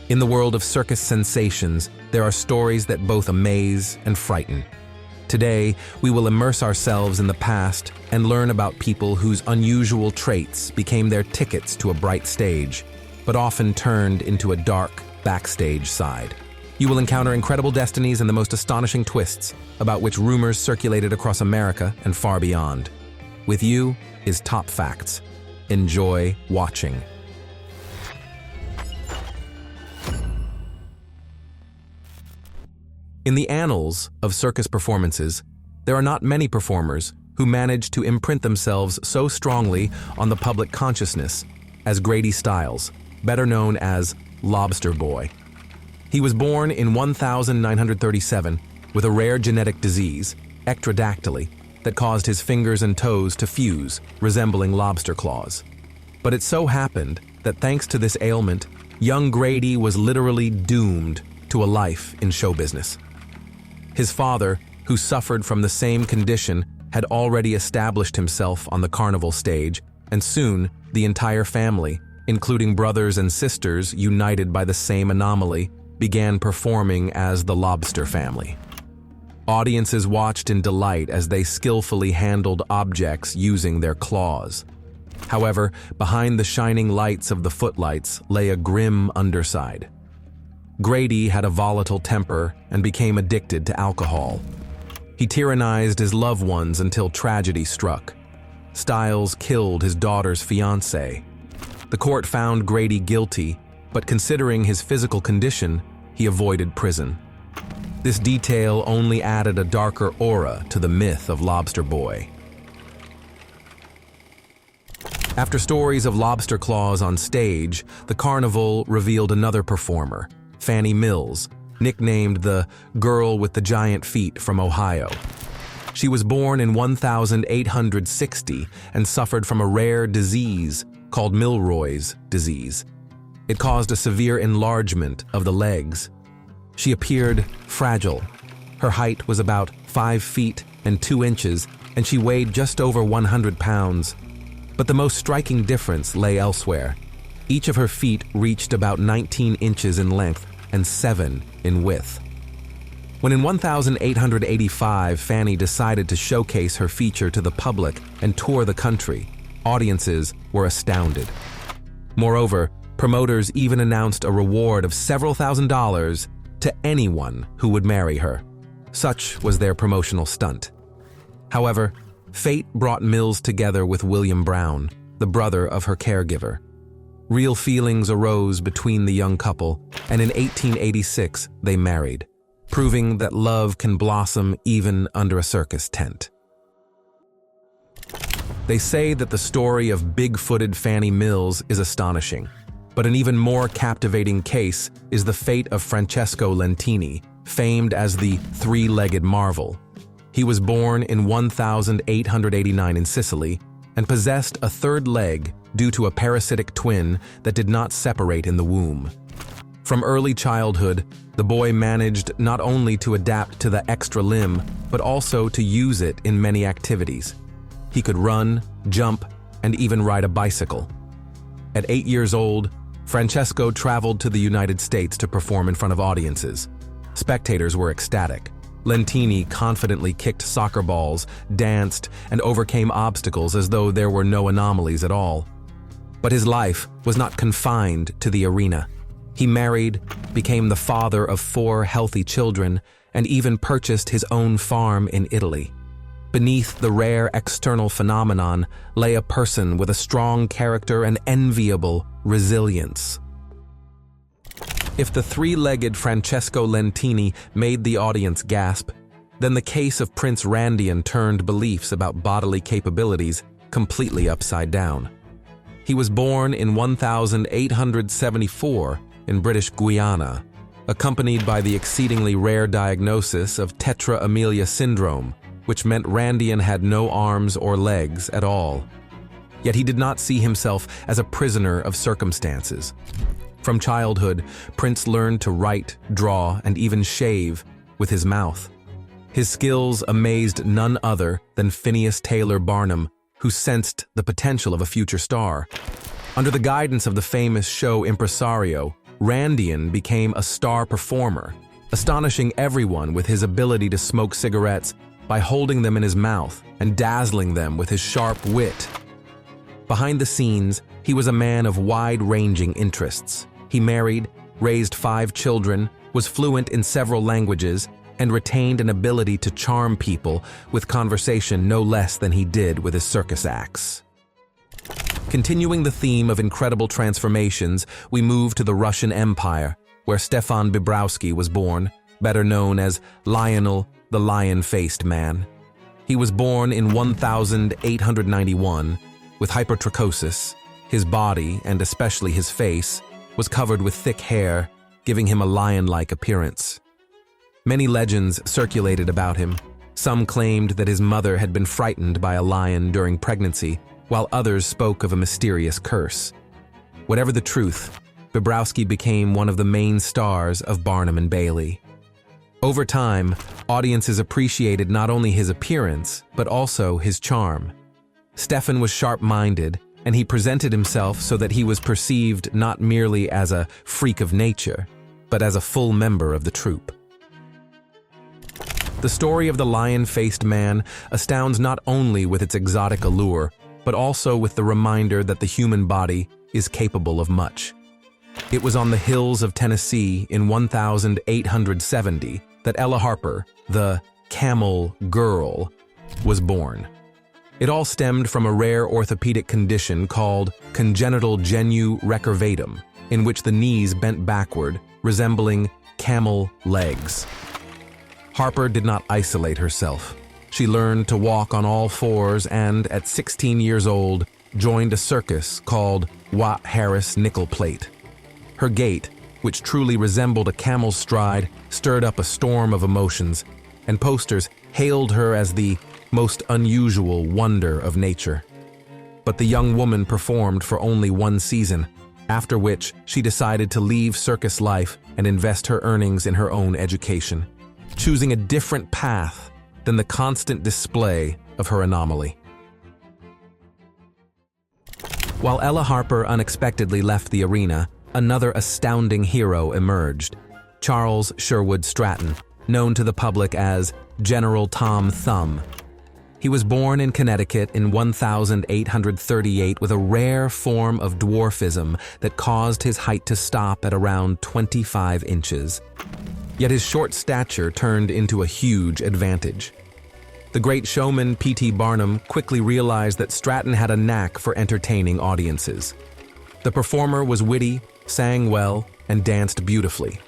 In the world of circus sensations, there are stories that both amaze and frighten. Today, we will immerse ourselves in the past and learn about people whose unusual traits became their tickets to a bright stage, but often turned into a dark, backstage side. You will encounter incredible destinies and the most astonishing twists, about which rumors circulated across America and far beyond. With you is Top Facts. Enjoy watching. In the annals of circus performances, there are not many performers who manage to imprint themselves so strongly on the public consciousness as Grady Stiles, better known as Lobster Boy. He was born in 1937 with a rare genetic disease, ectrodactyly, that caused his fingers and toes to fuse, resembling lobster claws. But it so happened that thanks to this ailment, young Grady was literally doomed to a life in show business. His father, who suffered from the same condition, had already established himself on the carnival stage, and soon the entire family, including brothers and sisters united by the same anomaly, began performing as the Lobster family. Audiences watched in delight as they skillfully handled objects using their claws. However, behind the shining lights of the footlights lay a grim underside. Grady had a volatile temper and became addicted to alcohol. He tyrannized his loved ones until tragedy struck. Stiles killed his daughter's fiancé. The court found Grady guilty, but considering his physical condition, he avoided prison. This detail only added a darker aura to the myth of Lobster Boy. After stories of lobster claws on stage, the carnival revealed another performer, Fanny Mills, nicknamed the Girl with the Giant Feet from Ohio. She was born in 1860 and suffered from a rare disease called Milroy's disease. It caused a severe enlargement of the legs. She appeared fragile. Her height was about 5 feet and 2 inches, and she weighed just over 100 pounds. But the most striking difference lay elsewhere. Each of her feet reached about 19 inches in length and 7 in width. When in 1885 Fanny decided to showcase her feature to the public and tour the country, audiences were astounded. Moreover, promoters even announced a reward of several $1,000s to anyone who would marry her. Such was their promotional stunt. However, fate brought Mills together with William Brown, the brother of her caregiver. Real feelings arose between the young couple, and in 1886 they married, proving that love can blossom even under a circus tent. They say that the story of big-footed Fanny Mills is astonishing, but an even more captivating case is the fate of Francesco Lentini, famed as the three-legged marvel. He was born in 1889 in Sicily and possessed a third leg due to a parasitic twin that did not separate in the womb. From early childhood, the boy managed not only to adapt to the extra limb, but also to use it in many activities. He could run, jump, and even ride a bicycle. At 8 years old, Francesco traveled to the United States to perform in front of audiences. Spectators were ecstatic. Lentini confidently kicked soccer balls, danced, and overcame obstacles as though there were no anomalies at all. But his life was not confined to the arena. He married, became the father of 4 healthy children, and even purchased his own farm in Italy. Beneath the rare external phenomenon lay a person with a strong character and enviable resilience. If the three-legged Francesco Lentini made the audience gasp, then the case of Prince Randian turned beliefs about bodily capabilities completely upside down. He was born in 1874 in British Guiana, accompanied by the exceedingly rare diagnosis of tetra amelia syndrome, which meant Randian had no arms or legs at all. Yet he did not see himself as a prisoner of circumstances. From childhood, Prince learned to write, draw, and even shave with his mouth. His skills amazed none other than Phineas Taylor Barnum, who sensed the potential of a future star. Under the guidance of the famous show impresario, Randian became a star performer, astonishing everyone with his ability to smoke cigarettes by holding them in his mouth and dazzling them with his sharp wit. Behind the scenes, he was a man of wide-ranging interests. He married, raised 5 children, was fluent in several languages, and retained an ability to charm people with conversation no less than he did with his circus acts. Continuing the theme of incredible transformations, we move to the Russian Empire, where Stefan Bobrowski was born, better known as Lionel the Lion-Faced Man. He was born in 1891 with hypertrichosis. His body, and especially his face, was covered with thick hair, giving him a lion-like appearance. Many legends circulated about him. Some claimed that his mother had been frightened by a lion during pregnancy, while others spoke of a mysterious curse. Whatever the truth, Bobrowski became one of the main stars of Barnum and Bailey. Over time, audiences appreciated not only his appearance, but also his charm. Stefan was sharp-minded, and he presented himself so that he was perceived not merely as a freak of nature, but as a full member of the troupe. The story of the lion-faced man astounds not only with its exotic allure, but also with the reminder that the human body is capable of much. It was on the hills of Tennessee in 1870 that Ella Harper, the camel girl, was born. It all stemmed from a rare orthopedic condition called congenital genu recurvatum, in which the knees bent backward, resembling camel legs. Harper did not isolate herself. She learned to walk on all fours and, at 16 years old, joined a circus called Watt Harris Nickel Plate. Her gait, which truly resembled a camel's stride, stirred up a storm of emotions, and posters hailed her as the most unusual wonder of nature. But the young woman performed for only 1 season, after which she decided to leave circus life and invest her earnings in her own education, choosing a different path than the constant display of her anomaly. While Ella Harper unexpectedly left the arena, another astounding hero emerged, Charles Sherwood Stratton, known to the public as General Tom Thumb. He was born in Connecticut in 1838 with a rare form of dwarfism that caused his height to stop at around 25 inches. Yet his short stature turned into a huge advantage. The great showman P.T. Barnum quickly realized that Stratton had a knack for entertaining audiences. The performer was witty, sang well, and danced beautifully.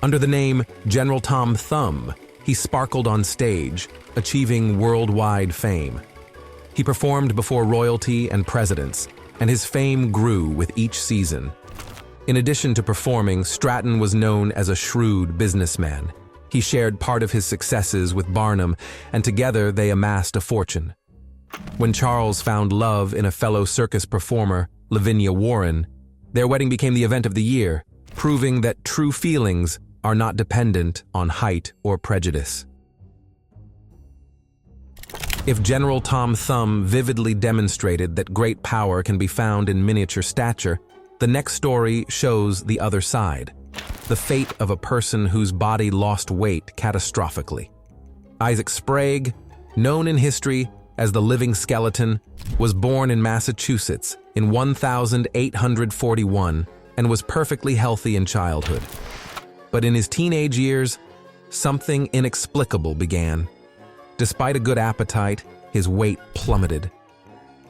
Under the name General Tom Thumb, he sparkled on stage, achieving worldwide fame. He performed before royalty and presidents, and his fame grew with each season. In addition to performing, Stratton was known as a shrewd businessman. He shared part of his successes with Barnum, and together they amassed a fortune. When Charles found love in a fellow circus performer, Lavinia Warren, their wedding became the event of the year, proving that true feelings are not dependent on height or prejudice. If General Tom Thumb vividly demonstrated that great power can be found in miniature stature, the next story shows the other side, the fate of a person whose body lost weight catastrophically. Isaac Sprague, known in history as the living skeleton, was born in Massachusetts in 1841 and was perfectly healthy in childhood. But in his teenage years, something inexplicable began. Despite a good appetite, his weight plummeted.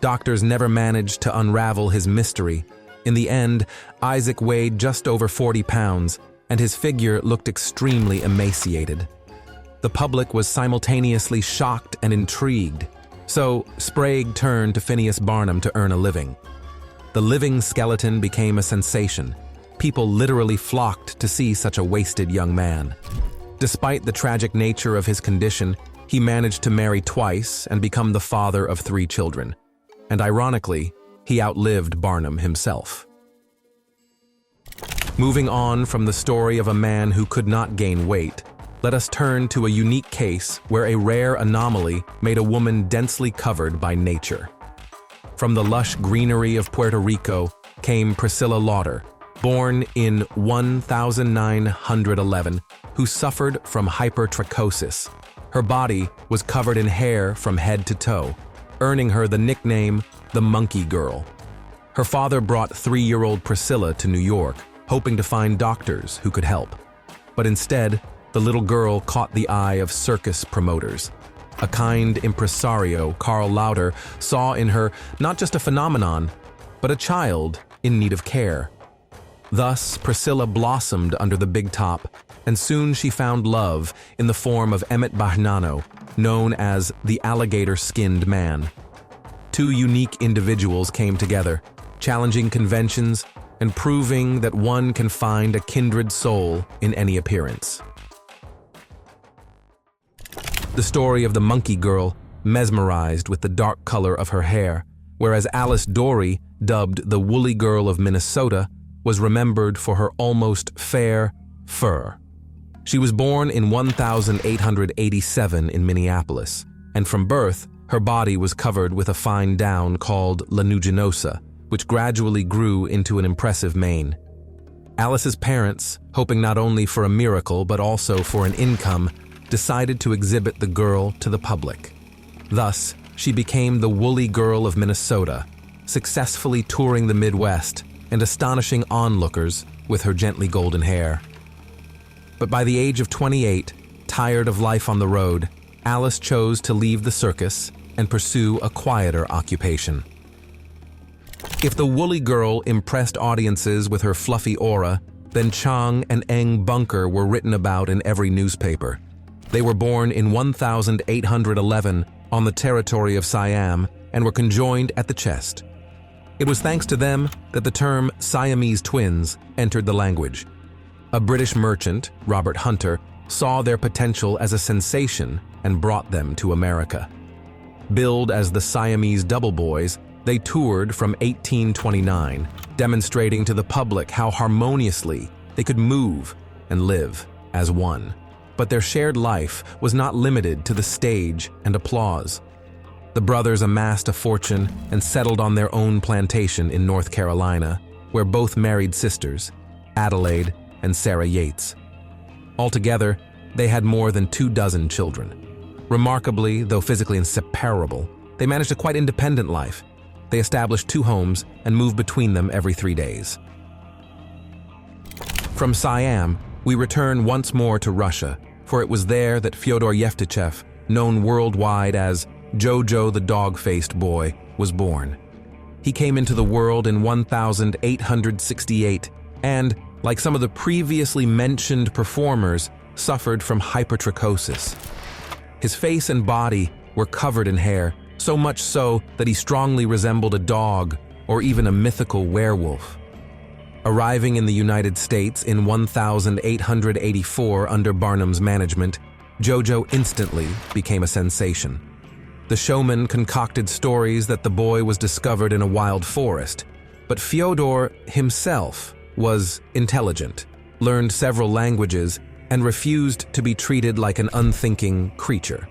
Doctors never managed to unravel his mystery. In the end, Isaac weighed just over 40 pounds, and his figure looked extremely emaciated. The public was simultaneously shocked and intrigued, so Sprague turned to Phineas Barnum to earn a living. The living skeleton became a sensation. People literally flocked to see such a wasted young man. Despite the tragic nature of his condition, he managed to marry twice and become the father of 3 children. And ironically, he outlived Barnum himself. Moving on from the story of a man who could not gain weight, let us turn to a unique case where a rare anomaly made a woman densely covered by nature. From the lush greenery of Puerto Rico came Priscilla Lauder, born in 1911, who suffered from hypertrichosis. Her body was covered in hair from head to toe, earning her the nickname the Monkey Girl. Her father brought 3-year-old Priscilla to New York, hoping to find doctors who could help. But instead, the little girl caught the eye of circus promoters. A kind impresario, Karl Lauter, saw in her not just a phenomenon, but a child in need of care. Thus, Priscilla blossomed under the big top, and soon she found love in the form of Emmett Bahnano, known as the alligator-skinned man. Two unique individuals came together, challenging conventions and proving that one can find a kindred soul in any appearance. The story of the Monkey Girl mesmerized with the dark color of her hair, whereas Alice Dory, dubbed the Woolly Girl of Minnesota, was remembered for her almost fair fur. She was born in 1887 in Minneapolis, and from birth, her body was covered with a fine down called lanuginosa, which gradually grew into an impressive mane. Alice's parents, hoping not only for a miracle but also for an income, decided to exhibit the girl to the public. Thus, she became the Woolly Girl of Minnesota, successfully touring the Midwest and astonishing onlookers with her gently golden hair. But by the age of 28, tired of life on the road, Alice chose to leave the circus and pursue a quieter occupation. If the Woolly Girl impressed audiences with her fluffy aura, then Chang and Eng Bunker were written about in every newspaper. They were born in 1811 on the territory of Siam and were conjoined at the chest. It was thanks to them that the term Siamese twins entered the language. A British merchant, Robert Hunter, saw their potential as a sensation and brought them to America. Billed as the Siamese Double Boys, they toured from 1829, demonstrating to the public how harmoniously they could move and live as one. But their shared life was not limited to the stage and applause. The brothers amassed a fortune and settled on their own plantation in North Carolina, where both married sisters, Adelaide and Sarah Yates. Altogether, they had more than 24 children. Remarkably, though physically inseparable, they managed a quite independent life. They established 2 homes and moved between them every 3 days. From Siam, we return once more to Russia, for it was there that Fyodor Yevtuchev, known worldwide as JoJo the Dog-Faced Boy, was born. He came into the world in 1868 and, like some of the previously mentioned performers, suffered from hypertrichosis. His face and body were covered in hair, so much so that he strongly resembled a dog or even a mythical werewolf. Arriving in the United States in 1884 under Barnum's management, JoJo instantly became a sensation. The showman concocted stories that the boy was discovered in a wild forest, but Fyodor himself was intelligent, learned several languages, and refused to be treated like an unthinking creature.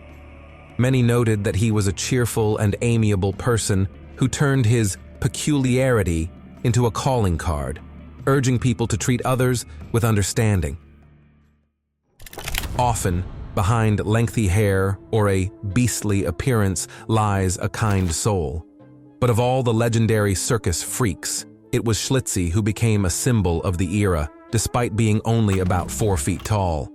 Many noted that he was a cheerful and amiable person who turned his peculiarity into a calling card, urging people to treat others with understanding. Often, behind lengthy hair or a beastly appearance lies a kind soul. But of all the legendary circus freaks, it was Schlitzie who became a symbol of the era, despite being only about 4 feet tall.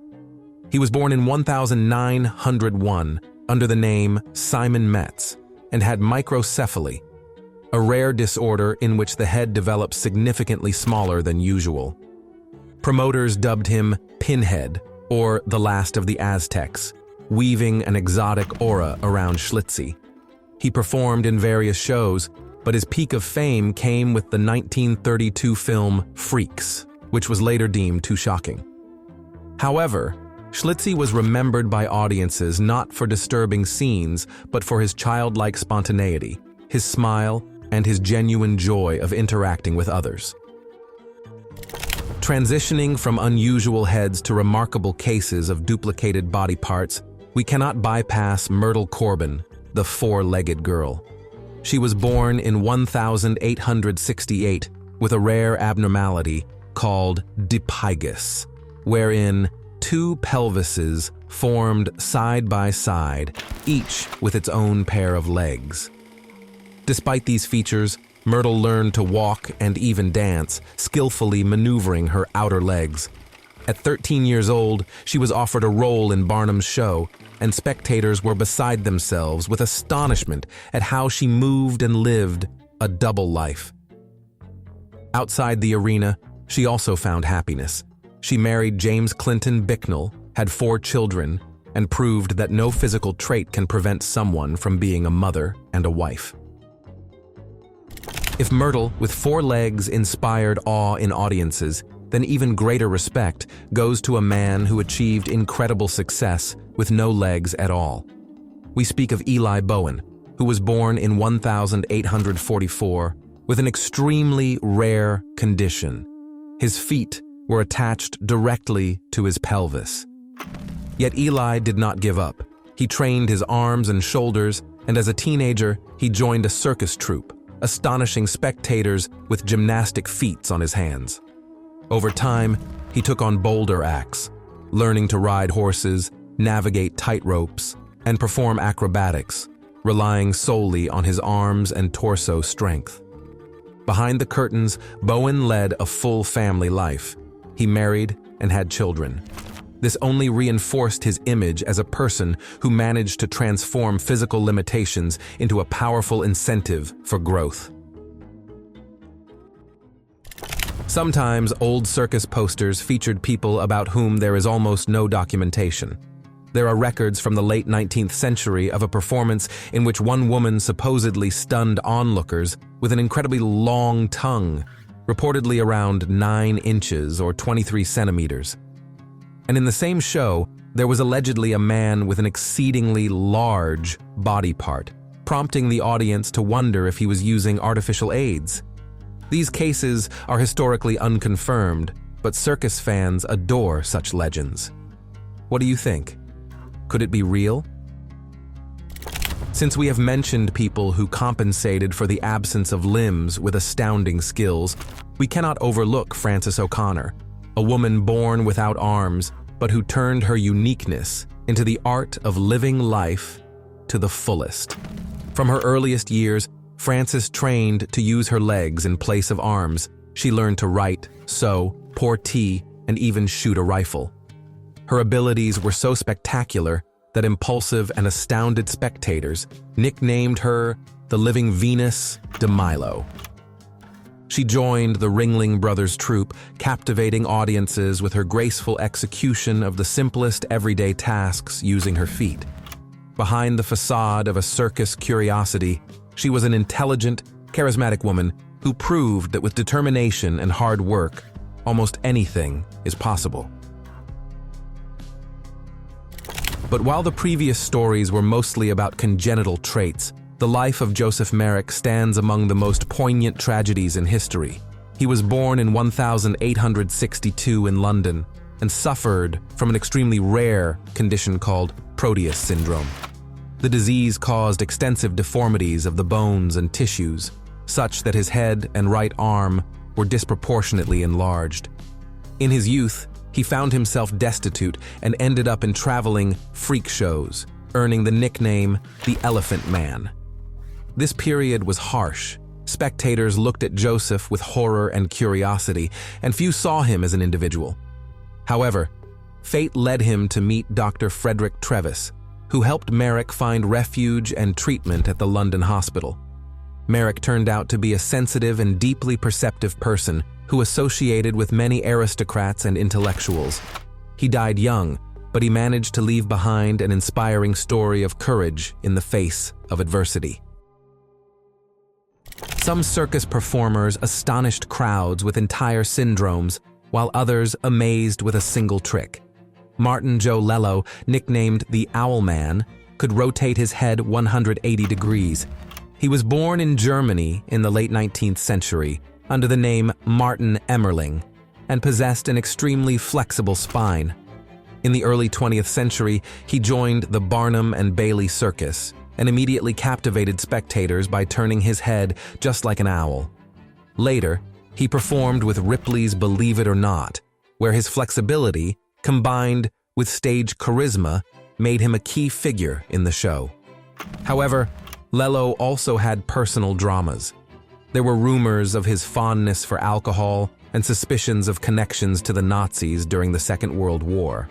He was born in 1901 under the name Simon Metz and had microcephaly, a rare disorder in which the head develops significantly smaller than usual. Promoters dubbed him Pinhead, or the last of the Aztecs, weaving an exotic aura around Schlitzie. He performed in various shows, but his peak of fame came with the 1932 film Freaks, which was later deemed too shocking. However, Schlitzie was remembered by audiences not for disturbing scenes, but for his childlike spontaneity, his smile, and his genuine joy of interacting with others. Transitioning from unusual heads to remarkable cases of duplicated body parts, we cannot bypass Myrtle Corbin, the 4-legged girl. She was born in 1868 with a rare abnormality, called dipygus, wherein two pelvises formed side by side, each with its own pair of legs. Despite these features, Myrtle learned to walk and even dance, skillfully maneuvering her outer legs. At 13 years old, she was offered a role in Barnum's show, and spectators were beside themselves with astonishment at how she moved and lived a double life. Outside the arena, she also found happiness. She married James Clinton Bicknell, had 4 children, and proved that no physical trait can prevent someone from being a mother and a wife. If Myrtle, with 4 legs, inspired awe in audiences, then even greater respect goes to a man who achieved incredible success with no legs at all. We speak of Eli Bowen, who was born in 1844 with an extremely rare condition. His feet were attached directly to his pelvis. Yet Eli did not give up. He trained his arms and shoulders, and as a teenager, he joined a circus troupe, astonishing spectators with gymnastic feats on his hands. Over time, he took on bolder acts, learning to ride horses, navigate tightropes, and perform acrobatics, relying solely on his arms and torso strength. Behind the curtains, Bowen led a full family life. He married and had children. This only reinforced his image as a person who managed to transform physical limitations into a powerful incentive for growth. Sometimes old circus posters featured people about whom there is almost no documentation. There are records from the late 19th century of a performance in which one woman supposedly stunned onlookers with an incredibly long tongue, reportedly around 9 inches or 23 centimeters. And in the same show, there was allegedly a man with an exceedingly large body part, prompting the audience to wonder if he was using artificial aids. These cases are historically unconfirmed, but circus fans adore such legends. What do you think? Could it be real? Since we have mentioned people who compensated for the absence of limbs with astounding skills, we cannot overlook Frances O'Connor, a woman born without arms, but who turned her uniqueness into the art of living life to the fullest. From her earliest years, Frances trained to use her legs in place of arms. She learned to write, sew, pour tea, and even shoot a rifle. Her abilities were so spectacular that impulsive and astounded spectators nicknamed her the Living Venus de Milo. She joined the Ringling Brothers troupe, captivating audiences with her graceful execution of the simplest everyday tasks using her feet. Behind the facade of a circus curiosity, she was an intelligent, charismatic woman who proved that with determination and hard work, almost anything is possible. But while the previous stories were mostly about congenital traits, the life of Joseph Merrick stands among the most poignant tragedies in history. He was born in 1862 in London and suffered from an extremely rare condition called Proteus syndrome. The disease caused extensive deformities of the bones and tissues, such that his head and right arm were disproportionately enlarged. In his youth, he found himself destitute and ended up in traveling freak shows, earning the nickname the Elephant Man. This period was harsh. Spectators looked at Joseph with horror and curiosity, and few saw him as an individual. However, fate led him to meet Dr. Frederick Trevis, who helped Merrick find refuge and treatment at the London hospital. Merrick turned out to be a sensitive and deeply perceptive person who associated with many aristocrats and intellectuals. He died young, but he managed to leave behind an inspiring story of courage in the face of adversity. Some circus performers astonished crowds with entire syndromes, while others amazed with a single trick. Martin Joe Lello, nicknamed the Owl Man, could rotate his head 180 degrees. He was born in Germany in the late 19th century under the name Martin Emmerling and possessed an extremely flexible spine. In the early 20th century, he joined the Barnum and Bailey Circus and immediately captivated spectators by turning his head just like an owl. Later, He performed with Ripley's Believe It or Not, where his flexibility, combined with stage charisma, made him a key figure in the show. However, Lello also had personal dramas. There were rumors of his fondness for alcohol and suspicions of connections to the Nazis during the Second World War.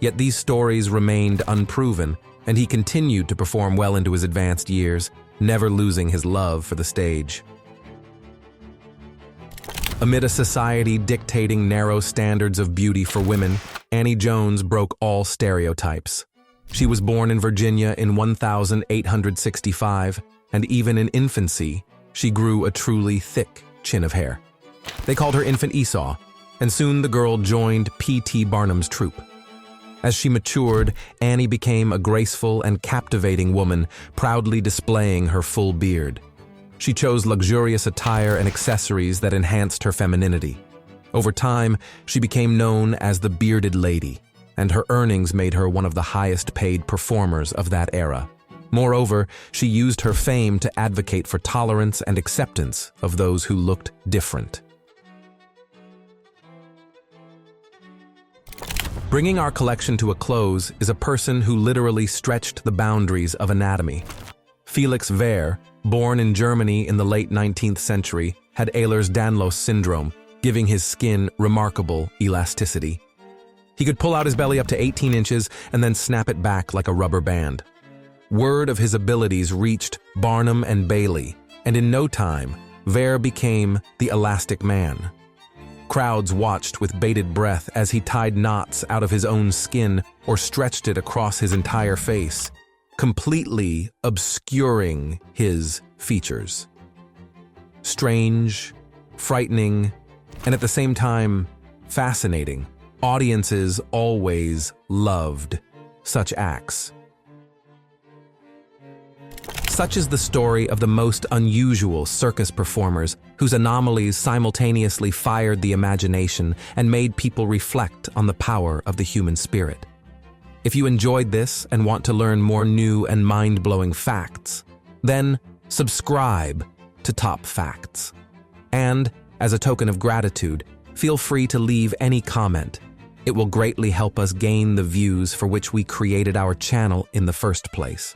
Yet these stories remained unproven, and he continued to perform well into his advanced years, never losing his love for the stage. Amid a society dictating narrow standards of beauty for women, Annie Jones broke all stereotypes. She was born in Virginia in 1865, and even in infancy, she grew a truly thick chin of hair. They called her Infant Esau, and soon the girl joined P.T. Barnum's troupe. As she matured, Annie became a graceful and captivating woman, proudly displaying her full beard. She chose luxurious attire and accessories that enhanced her femininity. Over time, she became known as the Bearded Lady, and her earnings made her one of the highest-paid performers of that era. Moreover, she used her fame to advocate for tolerance and acceptance of those who looked different. Bringing our collection to a close is a person who literally stretched the boundaries of anatomy. Felix Wehr, born in Germany in the late 19th century, had Ehlers-Danlos syndrome, giving his skin remarkable elasticity. He could pull out his belly up to 18 inches and then snap it back like a rubber band. Word of his abilities reached Barnum and Bailey, and in no time, Wehr became the Elastic Man. Crowds watched with bated breath as he tied knots out of his own skin or stretched it across his entire face, completely obscuring his features. Strange, frightening, and at the same time, fascinating, audiences always loved such acts. Such is the story of the most unusual circus performers whose anomalies simultaneously fired the imagination and made people reflect on the power of the human spirit. If you enjoyed this and want to learn more new and mind-blowing facts, then subscribe to TopFacts. And, as a token of gratitude, feel free to leave any comment. It will greatly help us gain the views for which we created our channel in the first place.